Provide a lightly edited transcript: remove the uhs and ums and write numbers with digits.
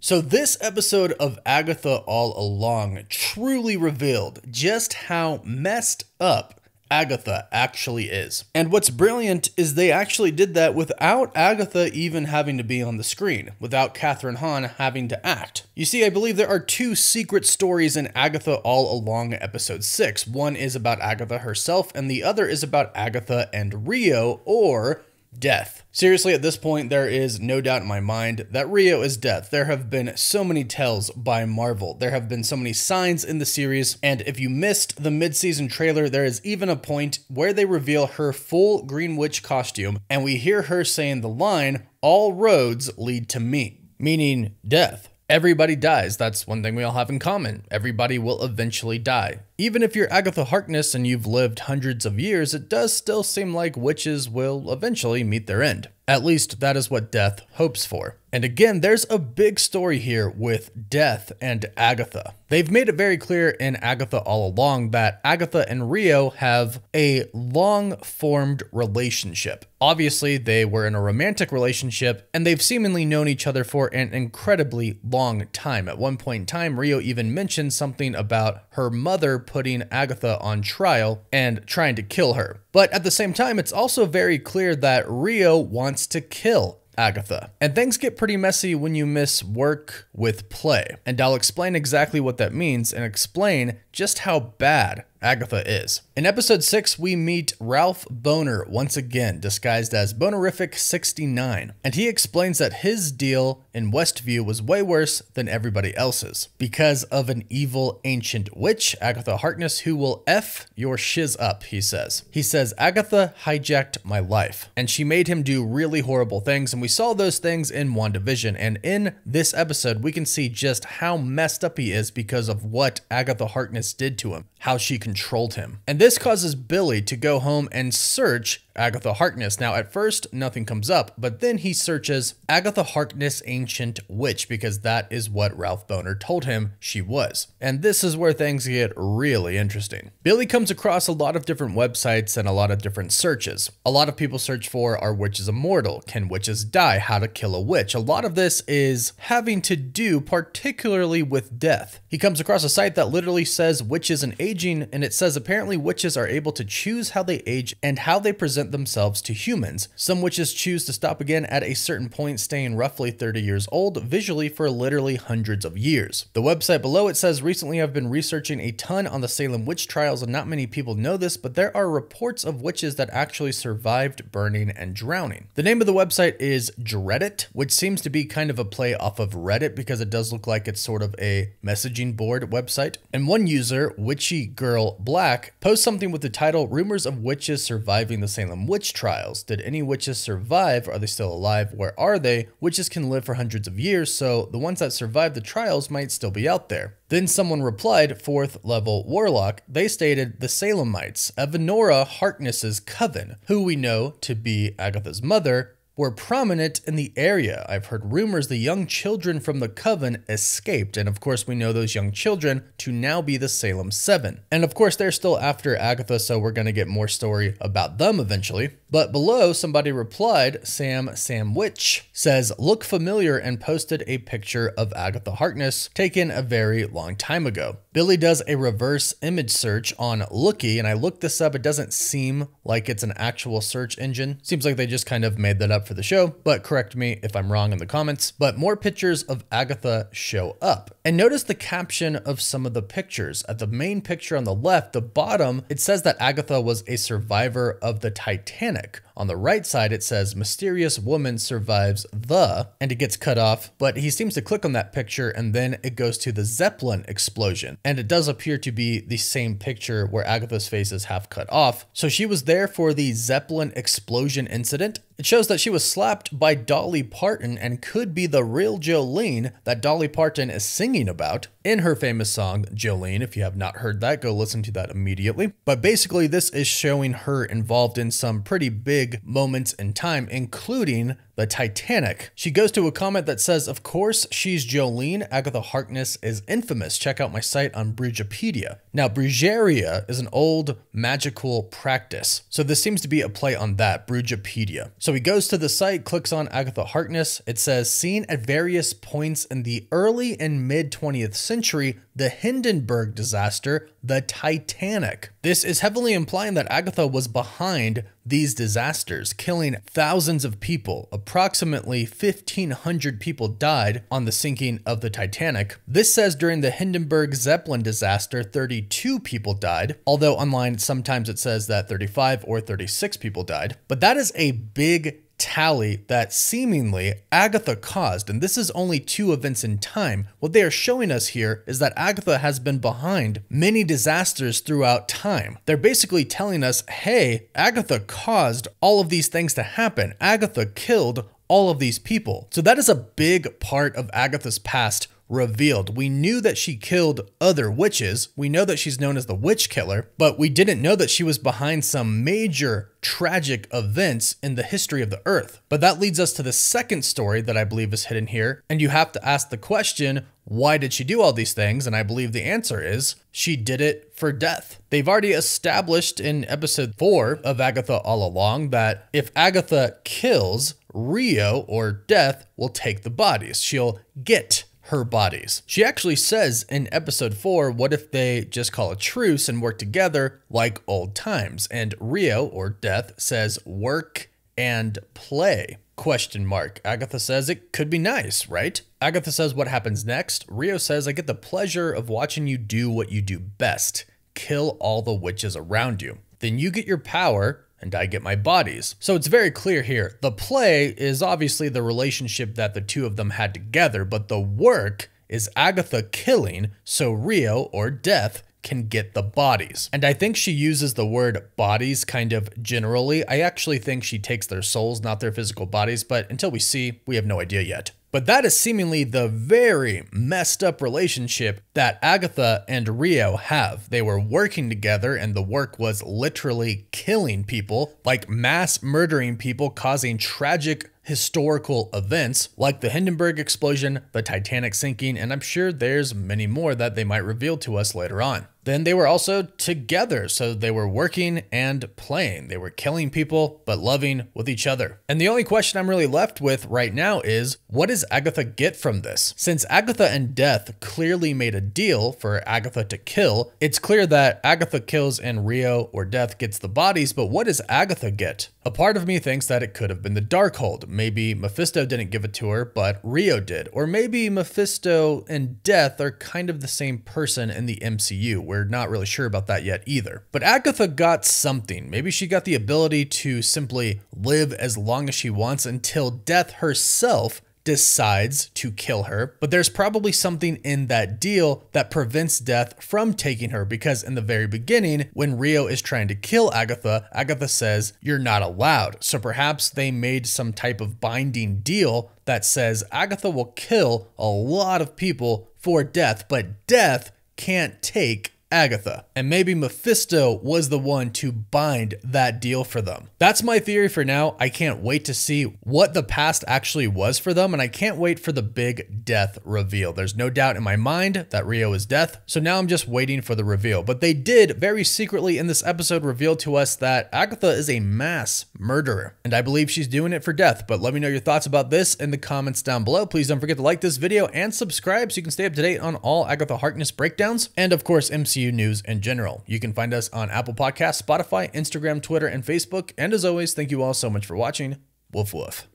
So this episode of Agatha All Along truly revealed just how messed up Agatha actually is. And what's brilliant is they actually did that without Agatha even having to be on the screen, without Catherine Hahn having to act. You see, I believe there are two secret stories in Agatha All Along episode 6. One is about Agatha herself, and the other is about Agatha and Rio, or Death. Seriously, at this point, there is no doubt in my mind that Rio is Death. There have been so many tells by Marvel. There have been so many signs in the series, and if you missed the mid-season trailer, there is even a point where they reveal her full Green Witch costume, and we hear her saying the line, "All roads lead to me," meaning death. Everybody dies. That's one thing we all have in common. Everybody will eventually die. Even if you're Agatha Harkness and you've lived hundreds of years, it does still seem like witches will eventually meet their end. At least that is what Death hopes for. And again, there's a big story here with Death and Agatha. They've made it very clear in Agatha All Along that Agatha and Rio have a long-formed relationship. Obviously, they were in a romantic relationship, and they've seemingly known each other for an incredibly long time. At one point in time, Rio even mentioned something about her mother putting Agatha on trial and trying to kill her. But at the same time, it's also very clear that Rio wants to kill Agatha. And things get pretty messy when you miss work with play. And I'll explain exactly what that means and explain just how bad Agatha is. In episode 6, we meet Ralph Boner once again, disguised as Bonerific69, and he explains that his deal in Westview was way worse than everybody else's because of an evil ancient witch, Agatha Harkness, who will F your shiz up, he says. He says, Agatha hijacked my life, and she made him do really horrible things, and we saw those things in WandaVision, and in this episode, we can see just how messed up he is because of what Agatha Harkness did to him, how she controlled him. And this causes Billy to go home and search Agatha Harkness. Now, at first, nothing comes up, but then he searches Agatha Harkness Ancient Witch because that is what Ralph Boner told him she was. And this is where things get really interesting. Billy comes across a lot of different websites and a lot of different searches. A lot of people search for, are witches immortal? Can witches die? How to kill a witch? A lot of this is having to do particularly with death. He comes across a site that literally says witches and aging, and it says apparently witches are able to choose how they age and how they present themselves to humans. Some witches choose to stop again at a certain point, staying roughly 30 years old visually for literally hundreds of years. The website below it says, recently I've been researching a ton on the Salem witch trials, and not many people know this, but there are reports of witches that actually survived burning and drowning. The name of the website is Dreadit, which seems to be kind of a play off of Reddit because it does look like it's sort of a messaging board website. And one user, Witchy Girl Black, posts something with the title, Rumors of Witches Surviving the Salem Witch Trials. Did any witches survive? Are they still alive? Where are they? Witches can live for hundreds of years, so the ones that survived the trials might still be out there. Then someone replied, 4th level warlock. They stated the Salemites, Evanora Harkness's coven, who we know to be Agatha's mother, were prominent in the area. I've heard rumors the young children from the coven escaped, and of course we know those young children to now be the Salem 7. And of course they're still after Agatha, so we're gonna get more story about them eventually. But below, somebody replied, Sam Witch says, look familiar, and posted a picture of Agatha Harkness taken a very long time ago. Billy does a reverse image search on Looky, and I looked this up. It doesn't seem like it's an actual search engine. Seems like they just kind of made that up for the show, but correct me if I'm wrong in the comments. But more pictures of Agatha show up. And notice the caption of some of the pictures. At the main picture on the left, the bottom, it says that Agatha was a survivor of the Titanic. On the right side, it says, mysterious woman survives the, and it gets cut off, but he seems to click on that picture and then it goes to the Zeppelin explosion. And it does appear to be the same picture where Agatha's face is half cut off. So she was there for the Zeppelin explosion incident. It shows that she was slapped by Dolly Parton and could be the real Jolene that Dolly Parton is singing about in her famous song, Jolene. If you have not heard that, go listen to that immediately. But basically, this is showing her involved in some pretty big moments in time, including the Titanic. She goes to a comment that says, of course, she's Jolene. Agatha Harkness is infamous. Check out my site on Brugopedia. Now, Brugeria is an old magical practice. So this seems to be a play on that, Brugopedia. So he goes to the site, clicks on Agatha Harkness. It says, seen at various points in the early and mid 20th century, the Hindenburg disaster, the Titanic. This is heavily implying that Agatha was behind these disasters, killing thousands of people. Approximately 1,500 people died on the sinking of the Titanic. This says during the Hindenburg Zeppelin disaster, 32 people died, although online sometimes it says that 35 or 36 people died. But that is a big tally that seemingly Agatha caused, and this is only 2 events in time. What they are showing us here is that Agatha has been behind many disasters throughout time. They're basically telling us, hey, Agatha caused all of these things to happen. Agatha killed all of these people. So that is a big part of Agatha's past revealed. We knew that she killed other witches. We know that she's known as the witch killer, but we didn't know that she was behind some major tragic events in the history of the earth. But that leads us to the second story that I believe is hidden here. And you have to ask the question, why did she do all these things? And I believe the answer is she did it for death. They've already established in episode 4 of Agatha All Along that if Agatha kills, Rio or Death will take the bodies. She'll get her bodies. She actually says in episode 4, what if they just call a truce and work together like old times? And Rio or Death says work and play. Question mark. Agatha says it could be nice, right? Agatha says what happens next? Rio says, I get the pleasure of watching you do what you do best. Kill all the witches around you. Then you get your power and I get my bodies. So it's very clear here. The play is obviously the relationship that the two of them had together, but the work is Agatha killing so Rio or Death can get the bodies. And I think she uses the word bodies kind of generally. I actually think she takes their souls, not their physical bodies, but until we see, we have no idea yet. But that is seemingly the very messed up relationship that Agatha and Rio have. They were working together and the work was literally killing people, like mass murdering people, causing tragic historical events like the Hindenburg explosion, the Titanic sinking, and I'm sure there's many more that they might reveal to us later on. Then they were also together, so they were working and playing. They were killing people, but loving with each other. And the only question I'm really left with right now is, what does Agatha get from this? Since Agatha and Death clearly made a deal for Agatha to kill, it's clear that Agatha kills and Rio or Death gets the bodies, but what does Agatha get? A part of me thinks that it could have been the Darkhold. Maybe Mephisto didn't give it to her, but Rio did. Or maybe Mephisto and Death are kind of the same person in the MCU. We're not really sure about that yet either. But Agatha got something. Maybe she got the ability to simply live as long as she wants until Death herself decides to kill her, but there's probably something in that deal that prevents Death from taking her, because in the very beginning, when Rio is trying to kill Agatha, Agatha says, you're not allowed. So perhaps they made some type of binding deal that says Agatha will kill a lot of people for Death, but Death can't take Agatha. And maybe Mephisto was the one to bind that deal for them. That's my theory for now. I can't wait to see what the past actually was for them, and I can't wait for the big Death reveal. There's no doubt in my mind that Rio is Death, so now I'm just waiting for the reveal. But they did very secretly in this episode reveal to us that Agatha is a mass murderer, and I believe she's doing it for Death. But let me know your thoughts about this in the comments down below. Please don't forget to like this video and subscribe so you can stay up to date on all Agatha Harkness breakdowns, and of course MCU news in general. You can find us on Apple Podcasts, Spotify, Instagram, Twitter, and Facebook. And as always, thank you all so much for watching. Woof woof.